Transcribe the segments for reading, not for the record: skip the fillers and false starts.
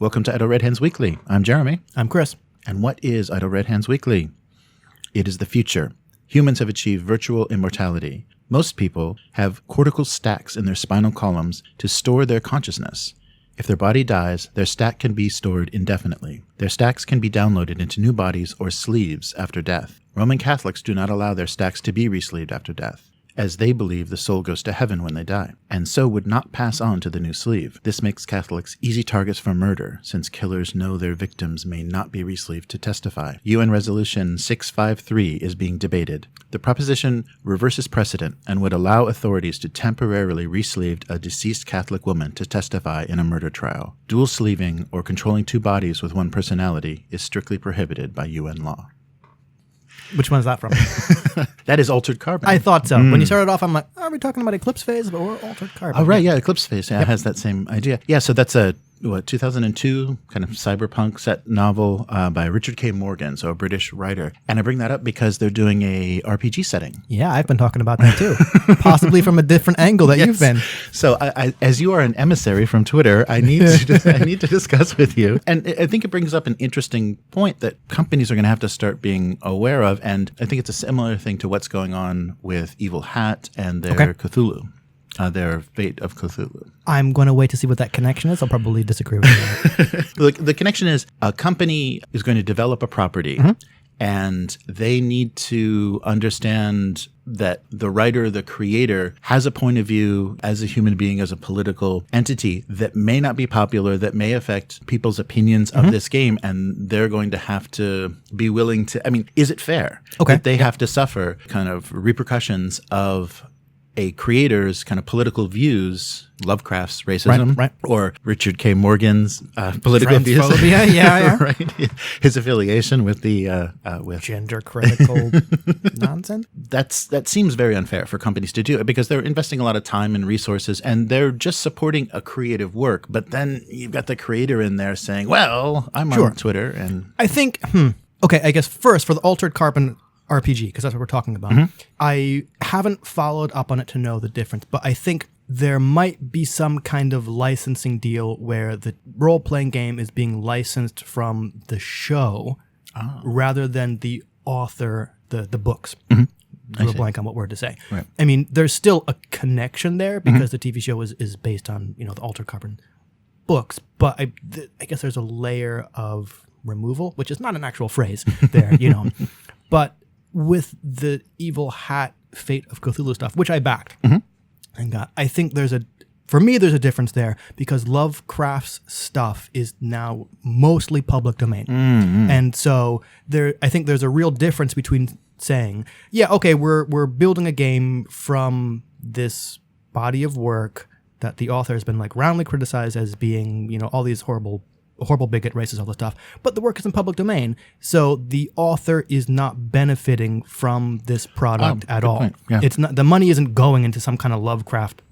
Welcome to Idle Red Hands Weekly. I'm Jeremy. I'm Chris. And what is Idle Red Hands Weekly? It is the future. Humans have achieved virtual immortality. Most people have cortical stacks in their spinal columns to store their consciousness. If their body dies, their stack can be stored indefinitely. Their stacks can be downloaded into new bodies or sleeves after death. Roman Catholics do not allow their stacks to be resleeved after death, as they believe the soul goes to heaven when they die, and so would not pass on to the new sleeve. This makes Catholics easy targets for murder, since killers know their victims may not be resleeved to testify. UN Resolution 653 is being debated. The proposition reverses precedent and would allow authorities to temporarily resleeve a deceased Catholic woman to testify in a murder trial. Dual sleeving or controlling two bodies with one personality is strictly prohibited by UN law. Which one is that from? That is Altered Carbon. I thought so. When you started off, I'm like, are we talking about Eclipse Phase? But we're Altered Carbon. Oh, right. Yeah, Eclipse Phase. Yeah, It has that same idea. Yeah, so that's a 2002 kind of cyberpunk set novel by Richard K. Morgan, so a British writer. And I bring that up because they're doing a RPG setting. Yeah, I've been talking about that too. Possibly from a different angle that you've been. So I, as you are an emissary from Twitter, I need to discuss with you. And I think it brings up an interesting point that companies are going to have to start being aware of. And I think it's a similar thing to what's going on with Evil Hat and their Cthulhu. Their Fate of Cthulhu. I'm going to wait to see what that connection is. I'll probably disagree with you. The connection is a company is going to develop a property, and they need to understand that the writer, the creator, has a point of view as a human being, as a political entity that may not be popular, that may affect people's opinions of this game, and they're going to have to be willing to, is it fair that they have to suffer kind of repercussions of a creator's kind of political views, Lovecraft's racism, right. Or Richard K. Morgan's political views, right? His affiliation with the with gender critical nonsense. That seems very unfair for companies to do it because they're investing a lot of time and resources, and they're just supporting a creative work. But then you've got the creator in there saying, "Well, I'm on Twitter," and I think, I guess first for the Altered Carbon RPG, because that's what we're talking about. I haven't followed up on it to know the difference, but I think there might be some kind of licensing deal where the role-playing game is being licensed from the show rather than the author, the books. Drew a blank on what word to say. Right. I mean, there's still a connection there because the TV show is based on, the Altered Carbon books, but I guess there's a layer of removal, which is not an actual phrase there, But with the Evil Hat Fate of Cthulhu stuff, which I backed and got, I think there's a difference there because Lovecraft's stuff is now mostly public domain. And so I think there's a real difference between saying, we're building a game from this body of work that the author has been like roundly criticized as being, all these horrible bigot, racist, all this stuff. But the work is in public domain, so the author is not benefiting from this product at all. Yeah. It's not, the money isn't going into some kind of Lovecraft,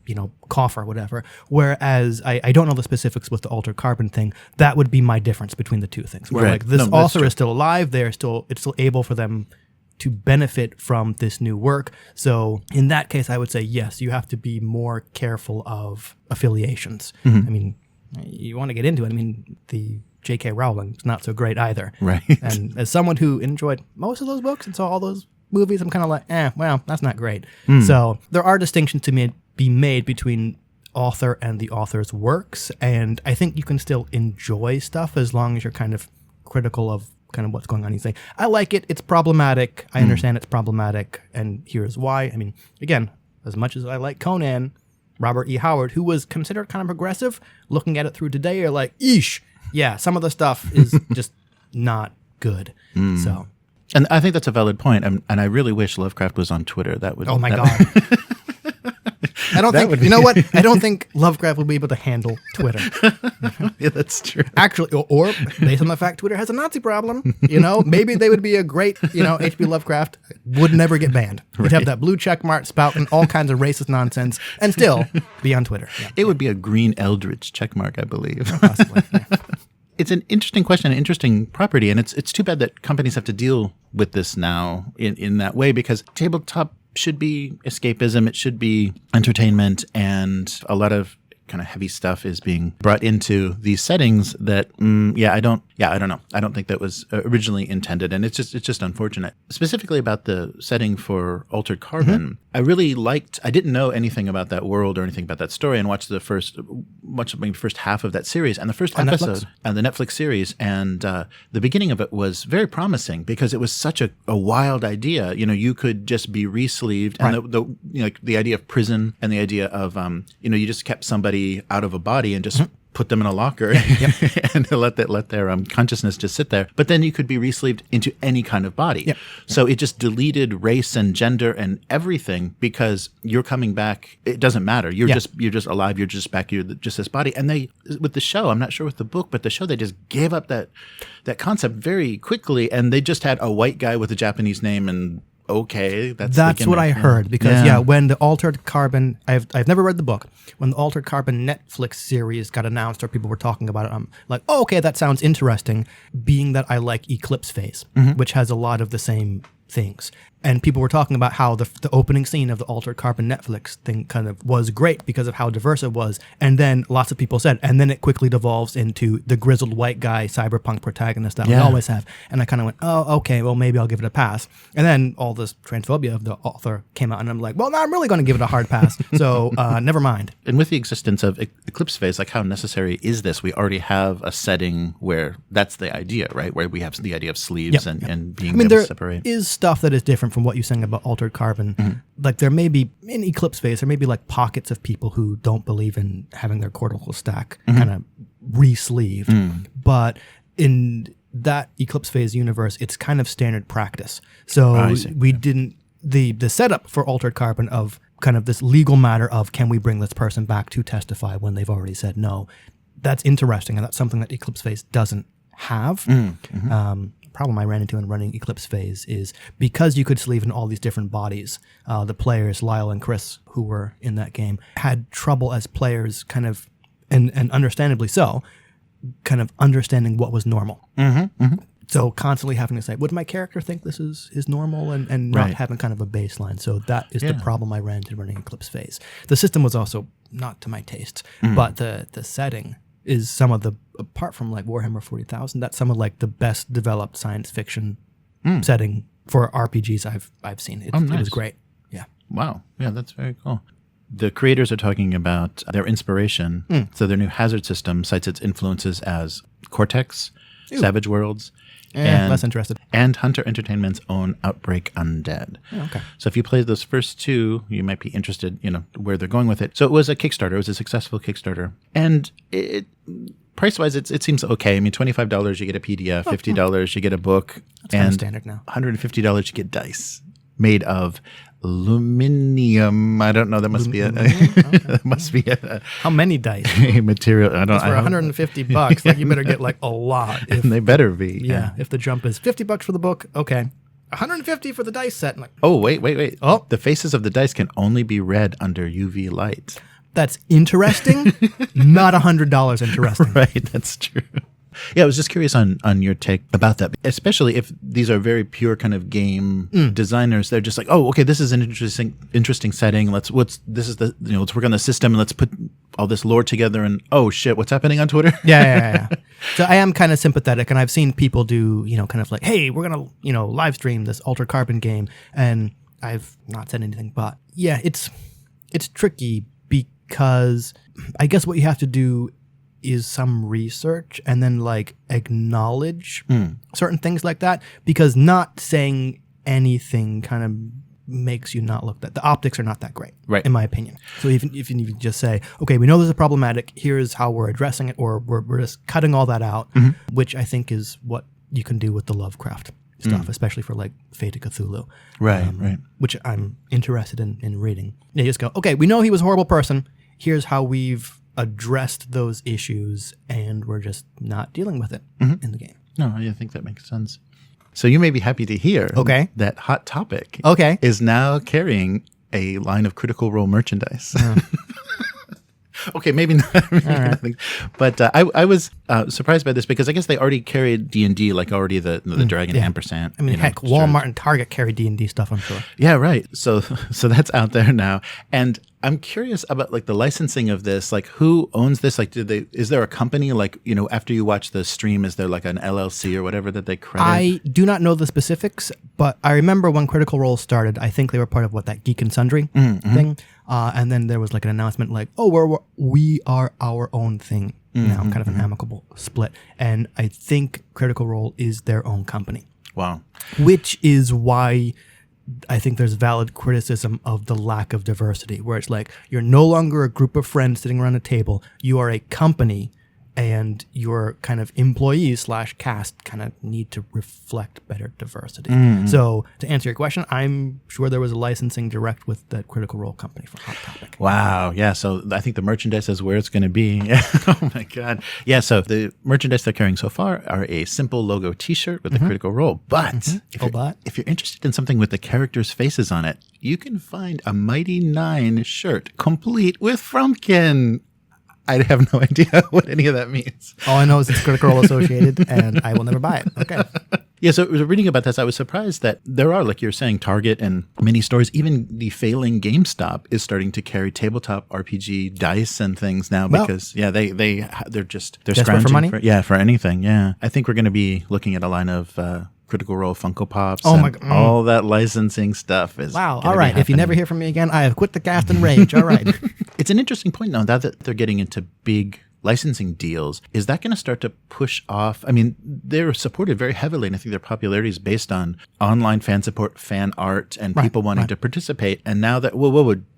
coffer or whatever. Whereas I don't know the specifics with the Altered Carbon thing. That would be my difference between the two things. Where this author is still alive, it's still able for them to benefit from this new work. So in that case, I would say yes, you have to be more careful of affiliations. You want to get into it. The J.K. Rowling is not so great either. Right. And as someone who enjoyed most of those books and saw all those movies, I'm kind of like, that's not great. So there are distinctions to be made between author and the author's works. And I think you can still enjoy stuff as long as you're kind of critical of kind of what's going on. You say, I like it. It's problematic. I understand it's problematic. And here's why. Again, as much as I like Conan, Robert E. Howard, who was considered kind of progressive, looking at it through today, you're like, eesh, yeah, some of the stuff is just not good. So, and I think that's a valid point. And I really wish Lovecraft was on Twitter. That would. Oh my God. I don't think, you know what? I don't think Lovecraft will be able to handle Twitter. Yeah, that's true. Actually, or based on the fact Twitter has a Nazi problem, maybe they would be a great, H.P. Lovecraft would never get banned. He'd have that blue check mark spouting all kinds of racist nonsense and still be on Twitter. Yeah. It would be a green Eldritch check mark, I believe. Possibly. Yeah. It's an interesting question, an interesting property, and it's too bad that companies have to deal with this now in that way because tabletop should be escapism. It should be entertainment, and a lot of kind of heavy stuff is being brought into these settings that, I don't know. I don't think that was originally intended. And it's just unfortunate. Specifically about the setting for Altered Carbon, I really liked, I didn't know anything about that world or anything about that story, and watched the first half of that series and the first episode of the Netflix series. And the beginning of it was very promising because it was such a wild idea. You could just be re-sleeved, and the idea of prison and the idea of, you just kept somebody out of a body and just put them in a locker and let their consciousness just sit there. But then you could be re-sleeved into any kind of body. So it just deleted race and gender and everything because you're coming back. It doesn't matter. You're just alive. You're just back. You're just this body. And they, with the show, I'm not sure with the book, but the show, they just gave up that concept very quickly, and they just had a white guy with a Japanese name and. Okay, that's what I heard because when the Altered Carbon, I've never read the book. When the Altered Carbon Netflix series got announced or people were talking about it, I'm like, oh, okay, that sounds interesting. Being that I like Eclipse Phase, which has a lot of the same things. And people were talking about how the opening scene of the Altered Carbon Netflix thing kind of was great because of how diverse it was. And then lots of people said, and then it quickly devolves into the grizzled white guy cyberpunk protagonist that we always have. And I kind of went, oh, okay, well, maybe I'll give it a pass. And then all this transphobia of the author came out, and I'm like, well, no, I'm really going to give it a hard pass. So never mind. And with the existence of Eclipse Phase, like how necessary is this? We already have a setting where that's the idea, right? Where we have the idea of sleeves and being able to separate. There is stuff that is different from what you're saying about Altered Carbon. Like there may be, in Eclipse Phase, there may be like pockets of people who don't believe in having their cortical stack kind of re-sleeved. But in that Eclipse Phase universe, it's kind of standard practice. So we didn't, the setup for Altered Carbon of kind of this legal matter of can we bring this person back to testify when they've already said no, that's interesting, and that's something that Eclipse Phase doesn't have. Problem I ran into in running Eclipse Phase is because you could sleeve in all these different bodies, the players, Lyle and Chris, who were in that game, had trouble as players kind of, and understandably so, kind of understanding what was normal. So constantly having to say, would my character think this is normal, and not having kind of a baseline. So that is the problem I ran into running Eclipse Phase. The system was also not to my taste, but the setting is some of the, apart from like Warhammer 40,000, that's some of like the best developed science fiction setting for RPGs I've seen. It was great. Yeah. Wow. Yeah, that's very cool. The creators are talking about their inspiration. So their new hazard system cites its influences as Cortex, Savage Worlds, and less interested. And Hunter Entertainment's own Outbreak Undead. Okay. So if you played those first two, you might be interested, where they're going with it. So it was a Kickstarter. It was a successful Kickstarter. And price-wise, it seems okay. I mean, $25 you get a PDF, $50 you get a book. That's kind of standard now. $150 you get dice made of aluminium. I don't know. That must be that must be a how many dice? Material. I don't. For $150, like you better get like a lot. And they better be. Yeah. If the jump is $50 for the book, okay. $150 for the dice set. Like, oh wait. Oh, the faces of the dice can only be read under UV light. That's interesting. Not $100 interesting. Right. That's true. Yeah, I was just curious on your take about that, especially if these are very pure kind of game designers. They're just like, oh, okay, this is an interesting setting. Let's work on the system and let's put all this lore together. And oh shit, what's happening on Twitter? Yeah. So I am kind of sympathetic, and I've seen people do, kind of like, hey, we're gonna, live stream this Altered Carbon game, and I've not said anything, but yeah, it's tricky because I guess what you have to do is some research and then like acknowledge certain things like that, because not saying anything kind of makes you not look that the optics are not that great, right? In my opinion. So even if you just say, okay, we know this is problematic, here's how we're addressing it, or we're just cutting all that out, which I think is what you can do with the Lovecraft stuff, especially for like Fate of Cthulhu, right? Which I'm interested in reading. You just go, okay, we know he was a horrible person. Here's how we've addressed those issues, and we're just not dealing with it in the game. No, I think that makes sense. So you may be happy to hear that Hot Topic is now carrying a line of Critical Role merchandise. Okay, maybe not. Nothing. But I was surprised by this because I guess they already carried D&D, like already the Dragon Ampersand. I mean, heck, Walmart and Target carry D&D stuff, I'm sure. Yeah, right. So that's out there now. And I'm curious about like the licensing of this. Like, who owns this? Like, is there a company, like, after you watch the stream, is there like an LLC or whatever that they credit? I do not know the specifics, but I remember when Critical Role started, I think they were part of that Geek and Sundry thing. And then there was like an announcement like, we are our own thing now, kind of an amicable split. And I think Critical Role is their own company. Wow. Which is why I think there's valid criticism of the lack of diversity, where it's like, you're no longer a group of friends sitting around a table. You are a company, and your kind of employees / cast kind of need to reflect better diversity. So to answer your question, I'm sure there was a licensing direct with that Critical Role company for Hot Topic. Wow. Yeah. So I think the merchandise is where it's going to be. Oh my God. Yeah. So the merchandise they're carrying so far are a simple logo t-shirt with the Critical Role. But, if you're interested in something with the characters' faces on it, you can find a Mighty 9 shirt complete with Frumpkin. I have no idea what any of that means. All I know is it's Critical Role associated, and I will never buy it. Okay. Yeah, so reading about this, I was surprised that there are, like you're saying, Target and many stores, even the failing GameStop is starting to carry tabletop RPG dice and things now because, they're scrounging for money? For anything. Yeah, I think we're going to be looking at a line of Critical Role Funko Pops. Oh my God! All that licensing stuff is. Wow! All right. If you never hear from me again, I have quit the cast in rage. All right. It's an interesting point now that they're getting into big licensing deals. Is that going to start to push off? I mean, they're supported very heavily, and I think their popularity is based on online fan support, fan art, and people wanting to participate. And now that,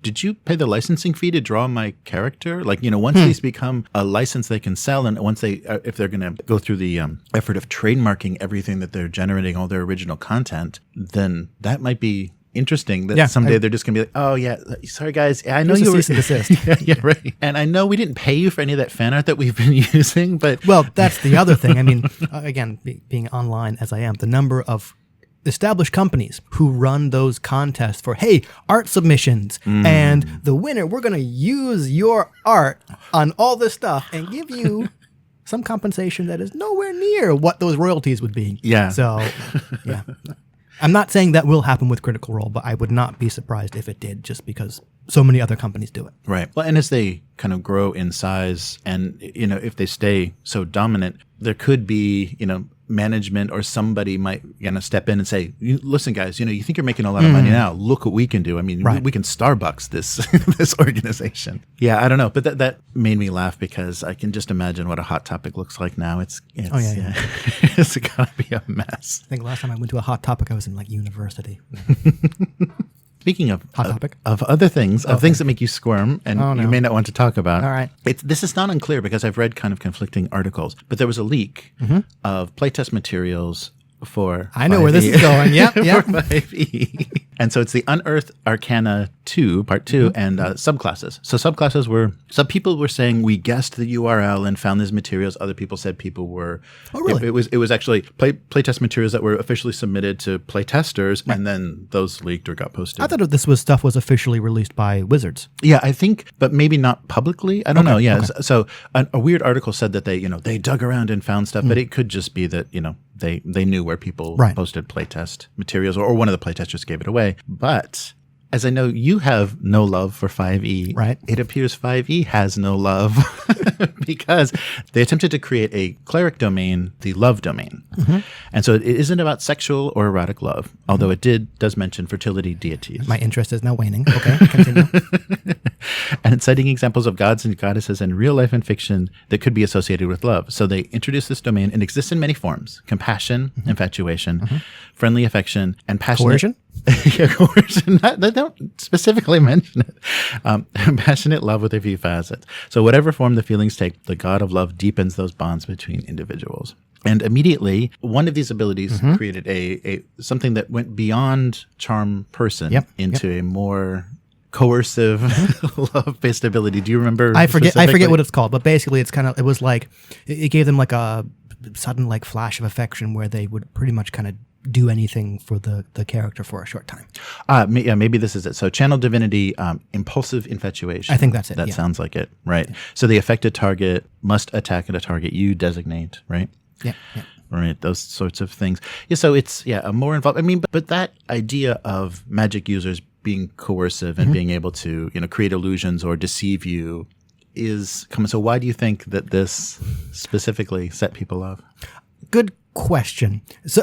did you pay the licensing fee to draw my character? Like, once these become a license they can sell, and once if they're going to go through the effort of trademarking everything that they're generating, all their original content, then that might be interesting that someday they're just going to be like, oh yeah, sorry guys, I know you were cease and desist. yeah, right. And I know we didn't pay you for any of that fan art that we've been using, but that's the other thing. I mean, again, being online as I am, the number of established companies who run those contests for, hey, art submissions, and the winner, we're going to use your art on all this stuff and give you some compensation that is nowhere near what those royalties would be. Yeah. So, yeah. I'm not saying that will happen with Critical Role, but I would not be surprised if it did, just because so many other companies do it. Right. Well, and as they kind of grow in size and, if they stay so dominant, there could be, management or somebody might step in and say, listen, guys, you think you're making a lot of money now. Look what we can do. I mean, we can Starbucks this organization. Yeah, I don't know. But that made me laugh because I can just imagine what a Hot Topic looks like now. It's it's got to be a mess. I think last time I went to a Hot Topic, I was in like university. Speaking of Hot Topic, of other things, things that make you squirm and you may not want to talk about. All right. This is not unclear because I've read kind of conflicting articles, but there was a leak of playtest materials for I know where this is going. Yep. for 5e. And so it's the Unearthed Arcana 2, Part 2, and subclasses. So subclasses were, some people were saying we guessed the URL and found these materials. Other people said people were, it was actually playtest materials that were officially submitted to playtesters, and then those leaked or got posted. I thought this stuff was officially released by Wizards. Yeah, I think, but maybe not publicly. I don't know. Yeah. Okay. So a weird article said that they dug around and found stuff, but it could just be that, they knew where people posted playtest materials, or one of the playtesters gave it away. But as I know you have no love for 5e, right? It appears 5e has no love because they attempted to create a cleric domain, the love domain. And so it isn't about sexual or erotic love, although it does mention fertility deities. My interest is now waning. Okay, continue. And it's citing examples of gods and goddesses in real life and fiction that could be associated with love. So they introduced this domain and exists in many forms: compassion, infatuation, friendly affection, and passionate. Coercion? Yeah, coercion. They don't specifically mention it. Passionate love with a few facets. So whatever form the feelings take, the god of love deepens those bonds between individuals. And immediately, one of these abilities created a something that went beyond charm person into a more coercive love-based ability. Do you remember? I forget what it's called, but basically it was like it gave them like a sudden like flash of affection where they would pretty much kind of do anything for the character for a short time. Maybe this is it. So channel divinity, impulsive infatuation. I think that's it. That sounds like it, right? Yeah. So the affected target must attack at a target you designate, right? Yeah. Right, those sorts of things. Yeah, so it's a more involved. I mean, but that idea of magic users being coercive and being able to, create illusions or deceive you is coming. So why do you think that this specifically set people off? Good question. So,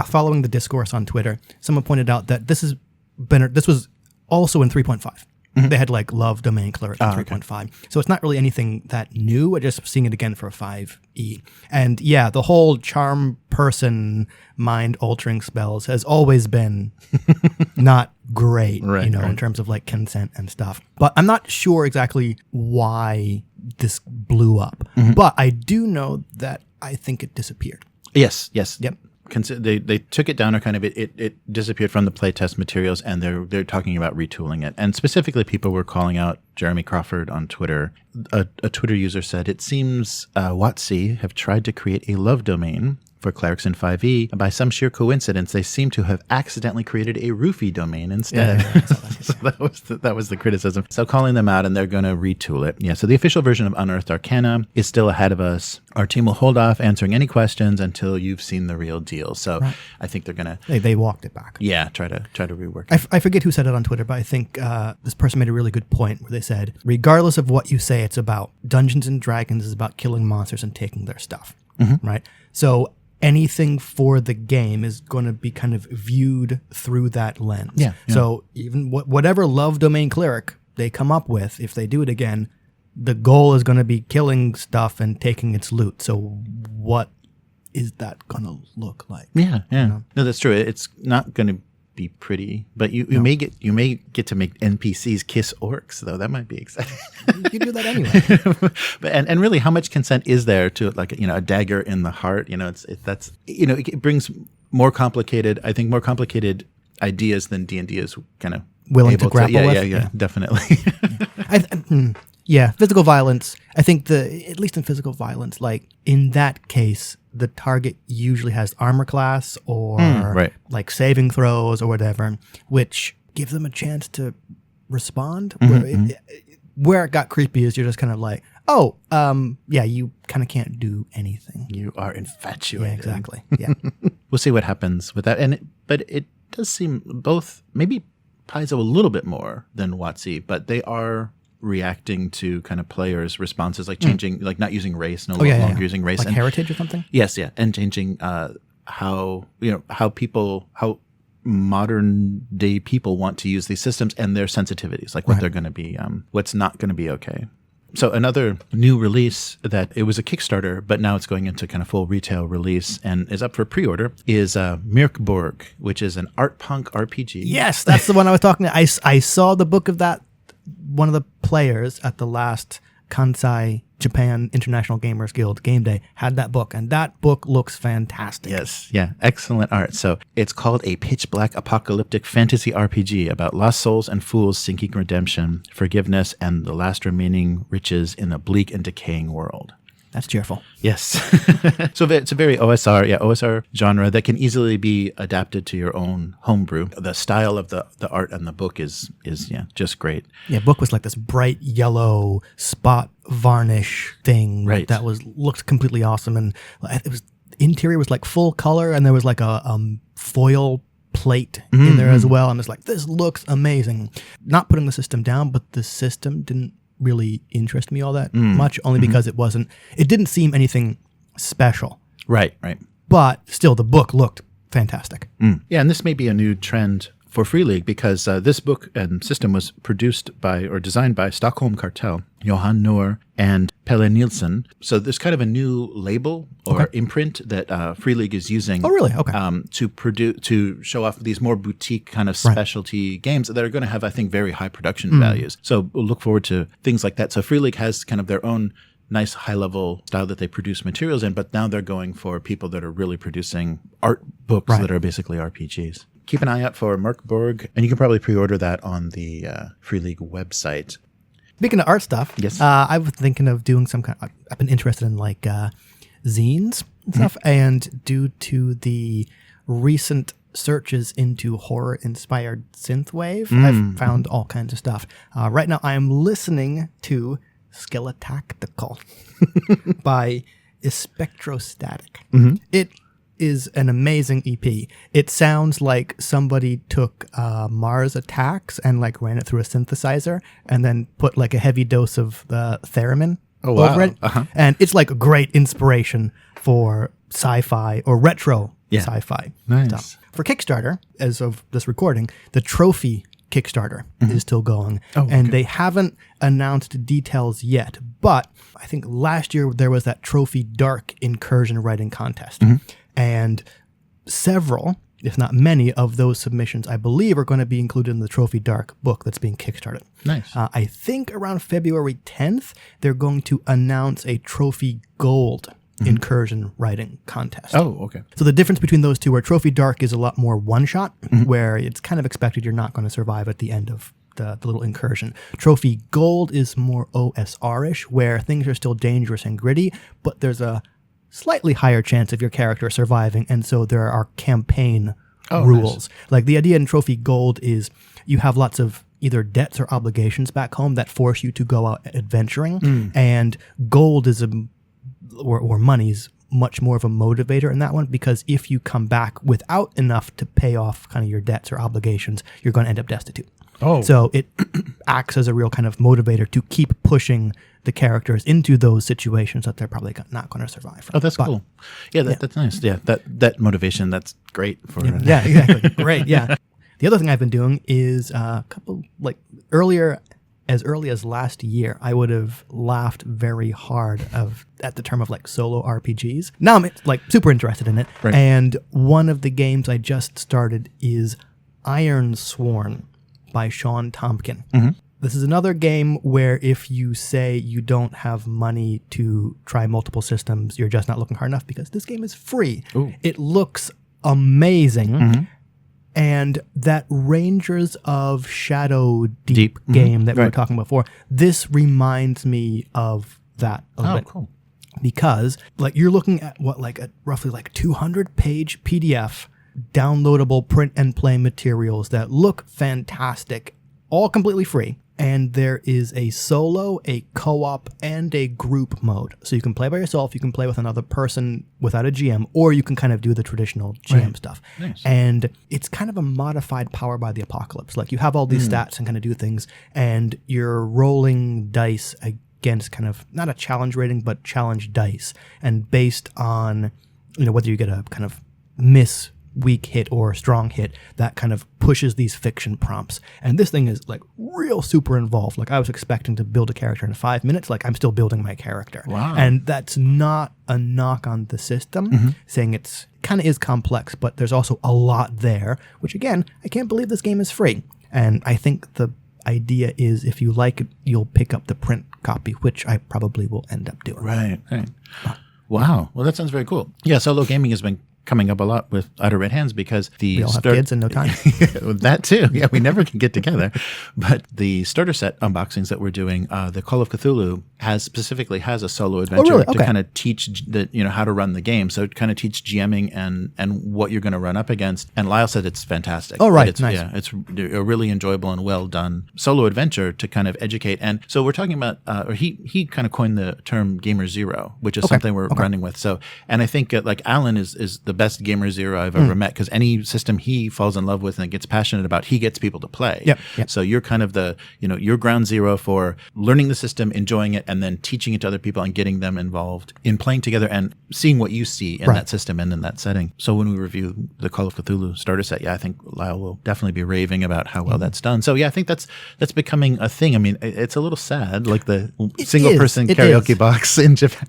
following the discourse on Twitter, someone pointed out that this was also in 3.5. They had love domain cleric in 3.5. So it's not really anything that new. We're just seeing it again for 5e. And yeah, the whole charm person mind altering spells has always been not great, in terms of consent and stuff. But I'm not sure exactly why this blew up. But I do know that I think it disappeared. Yes. Yep. They took it down, or kind of it disappeared from the playtest materials, and they're talking about retooling it. And specifically, people were calling out Jeremy Crawford on Twitter. A Twitter user said, "It seems WotC have tried to create a love domain for Clerics in 5e, and by some sheer coincidence, they seem to have accidentally created a roofie domain instead." So that was the criticism. So calling them out, and they're going to retool it. Yeah. So the official version of Unearthed Arcana is still ahead of us. Our team will hold off answering any questions until you've seen the real deal. So I think they're going to they walked it back. Yeah, try to rework it. I forget who said it on Twitter, but I think this person made a really good point where they said, regardless of what you say it's about, Dungeons and Dragons is about killing monsters and taking their stuff, right? So anything for the game is going to be kind of viewed through that lens. Yeah. So even whatever love domain cleric they come up with, if they do it again, the goal is going to be killing stuff and taking its loot. So what is that going to look like? Yeah. No, that's true. It's not going to be pretty, but you may get to make NPCs kiss orcs, though. That might be exciting. You do that anyway. But and really, how much consent is there to a dagger in the heart? It brings more complicated ideas than D&D is kind of willing to grapple with. Yeah, definitely. Physical violence. I think at least in physical violence, in that case, the target usually has armor class or saving throws or whatever, which gives them a chance to respond. Where it got creepy is you're just kind of you kind of can't do anything. You are infatuated. Yeah, exactly. Yeah. We'll see what happens with that. But it does seem both maybe Paizo a little bit more than WotC, but they are reacting to kind of players' responses, changing, not using race, no longer using race, and heritage or something. Yes, and changing how modern day people want to use these systems and their sensitivities, what they're going to be, what's not going to be okay. So another new release that it was a Kickstarter, but now it's going into kind of full retail release and is up for pre-order is Mörk Borg, which is an art punk RPG. Yes, that's the one I was talking about. I saw the book of that. One of the players at the last Kansai Japan International Gamers Guild game day had that book, and that book looks fantastic. Yes, yeah, excellent art. So it's called a pitch black apocalyptic fantasy RPG about lost souls and fools seeking redemption, forgiveness, and the last remaining riches in a bleak and decaying world. That's cheerful. Yes. So it's a very OSR genre that can easily be adapted to your own homebrew. The style of the art and the book is just great. Yeah, book was this bright yellow spot varnish thing that looked completely awesome, and it was interior was full color, and there was a foil plate in there as well, and it's this looks amazing. Not putting the system down, but the system didn't really interest me all that much, only because it didn't seem anything special. Right. But still, the book looked fantastic. Yeah, and this may be a new trend for Free League, because this book and system was produced by or designed by Stockholm Kartell, Johan Noor, and Pelle Nielsen. So there's kind of a new label or imprint that Free League is using. Oh, really? Okay. To show off these more boutique kind of specialty games that are going to have, I think, very high production values. So we'll look forward to things like that. So Free League has kind of their own nice high-level style that they produce materials in, but now they're going for people that are really producing art books that are basically RPGs. Keep an eye out for Mörk Borg, and you can probably pre-order that on the Free League website. Speaking of art stuff, yes, I was thinking of doing some kind. I've been interested in zines and stuff, and due to the recent searches into horror-inspired synthwave, I've found all kinds of stuff. Right now, I am listening to Skeletactical by Spectrostatic. It is an amazing EP. It sounds like somebody took Mars Attacks and like ran it through a synthesizer and then put like a heavy dose of the theremin over it. And it's like a great inspiration for sci-fi or retro sci-fi stuff. For Kickstarter, as of this recording, the trophy Kickstarter is still going. And they haven't announced details yet. But I think last year there was that Trophy Dark incursion writing contest. And several, if not many, of those submissions, I believe, are going to be included in the Trophy Dark book that's being kickstarted. Nice. I think around February 10th, they're going to announce a Trophy Gold incursion writing contest. Oh, okay. So the difference between those two, where Trophy Dark is a lot more one-shot, where it's kind of expected you're not going to survive at the end of the little incursion. Trophy Gold is more OSR-ish, where things are still dangerous and gritty, but there's a slightly higher chance of your character surviving, and so there are campaign rules. Nice. Like the idea in Trophy Gold is you have lots of either debts or obligations back home that force you to go out adventuring, and gold is or money's much more of a motivator in that one, because if you come back without enough to pay off kind of your debts or obligations, you're going to end up destitute. So it acts as a real kind of motivator to keep pushing the characters into those situations that they're probably not going to survive from. Oh, that's cool. Yeah, that's nice. Yeah, that motivation, that's great. For yeah, exactly. Great, yeah. The other thing I've been doing is a couple, like as early as last year, I would have laughed very hard at the term of like solo RPGs. Now I'm like super interested in it. Right. And one of the games I just started is Ironsworn by Sean Tompkin. This is another game where if you say you don't have money to try multiple systems, you're just not looking hard enough, because this game is free. Ooh. It looks amazing. And that Rangers of Shadow Deep game that we were talking about before, this reminds me of that a little bit. Cool. Because like you're looking at roughly like 200-page PDF downloadable print and play materials that look fantastic, all completely free. And there is a solo, a co-op, and a group mode. So you can play by yourself, you can play with another person without a GM, or you can kind of do the traditional GM stuff. Nice. And it's kind of a modified Power by the Apocalypse. Like you have all these stats and kind of do things, and you're rolling dice against kind of, not a challenge rating, but challenge dice. And based on, whether you get a kind of miss, weak hit or strong hit, that kind of pushes these fiction prompts. And this thing is like real super involved. Like I was expecting to build a character in 5 minutes. Like I'm still building my character. Wow. And that's not a knock on the system, saying it's kind of is complex, but there's also a lot there, which again, I can't believe this game is free. And I think the idea is if you like it, you'll pick up the print copy, which I probably will end up doing. Right. Wow. Well, that sounds very cool. Yeah, solo gaming has been coming up a lot with Outer Red Hands, because we all have kids and no time. That too. Yeah, we never can get together. But the starter set unboxings that we're doing, the Call of Cthulhu specifically has a solo adventure to kind of teach how to run the game. So it kind of teach GMing and what you're going to run up against. And Lyle said it's fantastic. Oh, right. Nice. Yeah, it's a really enjoyable and well done solo adventure to kind of educate. And so we're talking about, or he kind of coined the term Gamer Zero, which is something we're running with. So, and I think like Alan is the best Gamer Zero I've ever met, because any system he falls in love with and gets passionate about, he gets people to play. Yep. So you're kind of you're ground zero for learning the system, enjoying it, and then teaching it to other people and getting them involved in playing together and seeing what you see in that system and in that setting. So when we review the Call of Cthulhu starter set, I think Lyle will definitely be raving about how well that's done. So I think that's becoming a thing. I mean, it's a little sad, like the single person karaoke box in Japan.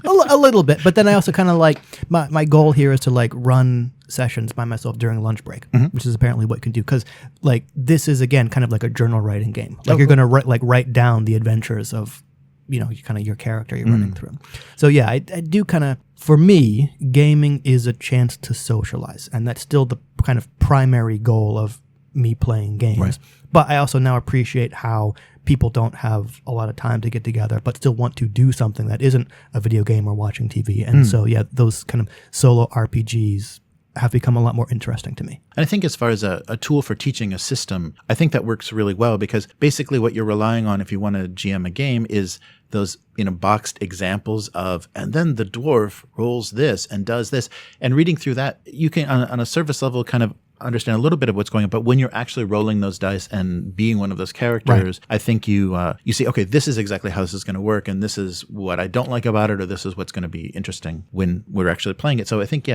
a little bit, but then I also kind of like my goal here is to like run sessions by myself during lunch break, which is apparently what you can do, because like this is again kind of like a journal writing game. Like you're going to write down the adventures of kind of your character you're running through. So yeah, I do kind of, for me, gaming is a chance to socialize, and that's still the kind of primary goal of me playing games. Right. But I also now appreciate how people don't have a lot of time to get together, but still want to do something that isn't a video game or watching TV. And so, yeah, those kind of solo RPGs have become a lot more interesting to me. And I think as far as a tool for teaching a system, I think that works really well because basically what you're relying on if you want to GM a game is those, boxed examples of, and then the dwarf rolls this and does this. And reading through that, you can, on a surface level, kind of understand a little bit of what's going on. But when you're actually rolling those dice and being one of those characters, I think you see, okay, this is exactly how this is going to work. And this is what I don't like about it, or this is what's going to be interesting when we're actually playing it. So I think,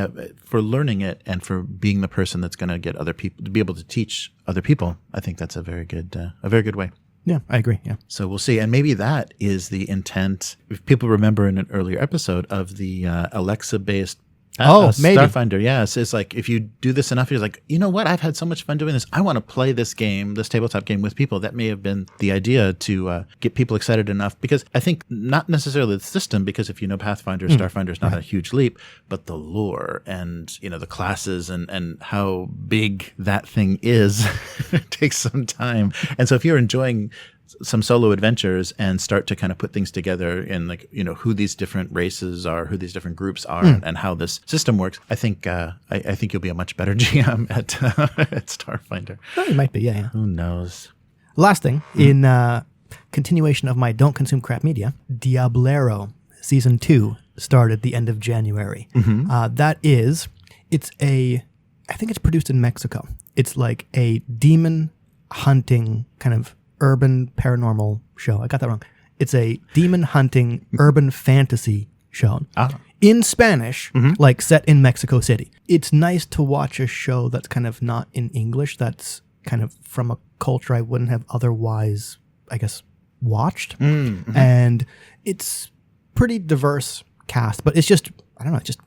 for learning it and for being the person that's going to get other people to be able to teach other people, I think that's a very good way. Yeah, I agree. Yeah. So we'll see. And maybe that is the intent. If people remember in an earlier episode of the Alexa-based maybe. Starfinder. Yeah. So it's like, if you do this enough, you're like, you know what? I've had so much fun doing this. I want to play this game, this tabletop game with people. That may have been the idea to get people excited enough, because I think not necessarily the system, because if you know Pathfinder, Starfinder is not a huge leap, but the lore and, the classes and how big that thing is takes some time. And so if you're enjoying some solo adventures and start to kind of put things together in, like, who these different races are, who these different groups are, and how this system works, I think I think you'll be a much better GM at Starfinder. Oh, you might be, yeah. Who knows? Last thing, in continuation of my Don't Consume Crap Media, Diablero Season 2 started the end of January. I think it's produced in Mexico. It's like a demon hunting kind of urban paranormal show. I got that wrong. It's a demon hunting urban fantasy show in Spanish, like set in Mexico City. It's nice to watch a show that's kind of not in English, that's kind of from a culture I wouldn't have otherwise, I guess, watched. And it's pretty diverse cast, but it's just, I don't know, it's just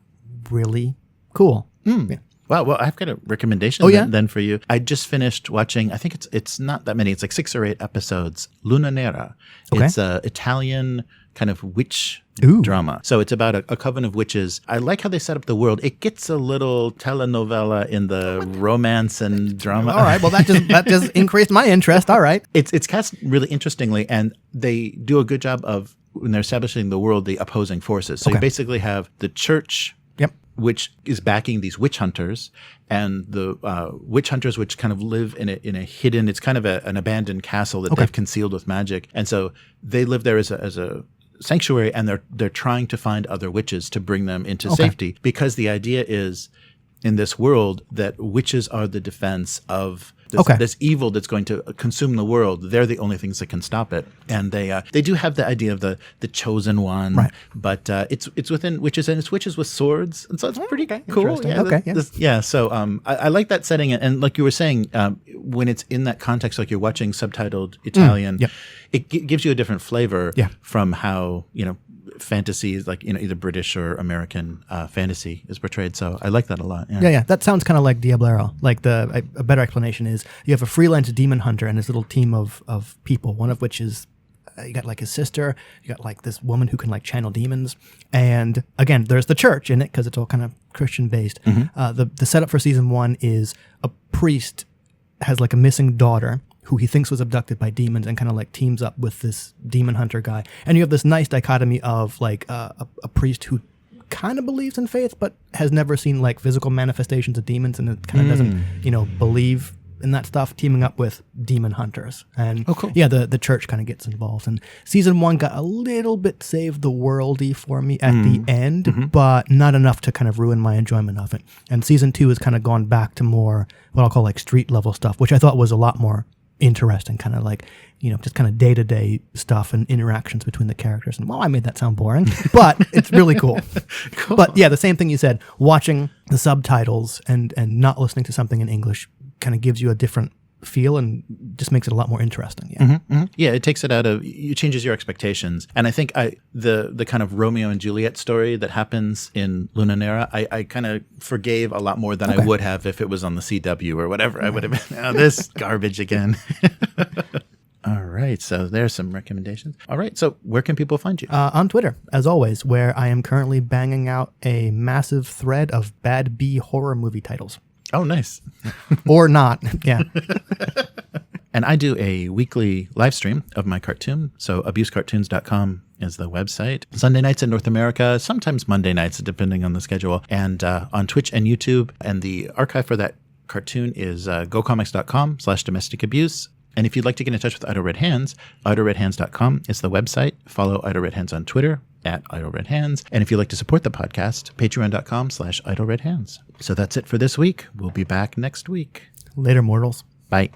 really cool. Yeah. Wow. Well, I've got a recommendation then for you. I just finished watching, I think it's not that many. It's like 6 or 8 episodes. Luna Nera. Okay. It's an Italian kind of witch drama. So it's about a coven of witches. I like how they set up the world. It gets a little telenovela in the romance and drama. All right. Well, that just increased my interest. All right. It's cast really interestingly, and they do a good job of, when they're establishing the world, the opposing forces. So you basically have the church, which is backing these witch hunters, and the witch hunters, which kind of live in a hidden, it's kind of an abandoned castle that they've concealed with magic. And so they live there as a sanctuary, and they're trying to find other witches to bring them into safety, because the idea is, in this world, that witches are the defense of this evil that's going to consume the world. They're the only things that can stop it. And they do have the idea of the chosen one, but it's within witches, and it's witches with swords, and so it's pretty cool. Yeah, so I like that setting, and like you were saying, when it's in that context, like you're watching subtitled Italian, it gives you a different flavor from how fantasy, like either British or American fantasy is portrayed. So I like that a lot. Yeah. That sounds kind of like Diablero. Like a better explanation is, you have a freelance demon hunter and his little team of people. One of which is you got like his sister. You got like this woman who can like channel demons. And again, there's the church in it because it's all kind of Christian based. The setup for season 1 is a priest has like a missing daughter who he thinks was abducted by demons, and kind of like teams up with this demon hunter guy. And you have this nice dichotomy of like a priest who kind of believes in faith, but has never seen like physical manifestations of demons, and it kind of doesn't, believe in that stuff, teaming up with demon hunters. And the church kind of gets involved. And season 1 got a little bit save the worldy for me at the end, but not enough to kind of ruin my enjoyment of it. And season 2 has kind of gone back to more what I'll call like street level stuff, which I thought was a lot more interesting, kind of like, just kind of day-to-day stuff and interactions between the characters. And I made that sound boring, but it's really cool. But yeah, the same thing you said, watching the subtitles and not listening to something in English kind of gives you a different feel and just makes it a lot more interesting. Yeah, it takes it out of, it changes your expectations. And I think the kind of Romeo and Juliet story that happens in Luna Nera, I kind of forgave a lot more than I would have if it was on the CW or whatever. I would have been, this garbage again. All right, so there's some recommendations. All right, so where can people find you? On Twitter, as always, where I am currently banging out a massive thread of bad B horror movie titles. Oh, nice. Or not, yeah. And I do a weekly live stream of my cartoon. So abusecartoons.com is the website. Sunday nights in North America, sometimes Monday nights, depending on the schedule. And on Twitch and YouTube. And the archive for that cartoon is gocomics.com/domestic abuse. And if you'd like to get in touch with Idle Red Hands, idleredhands.com is the website. Follow Idle Red Hands on Twitter @IdleRedHands. And if you'd like to support the podcast, patreon.com/IdleRedHands. So that's it for this week. We'll be back next week. Later, mortals. Bye.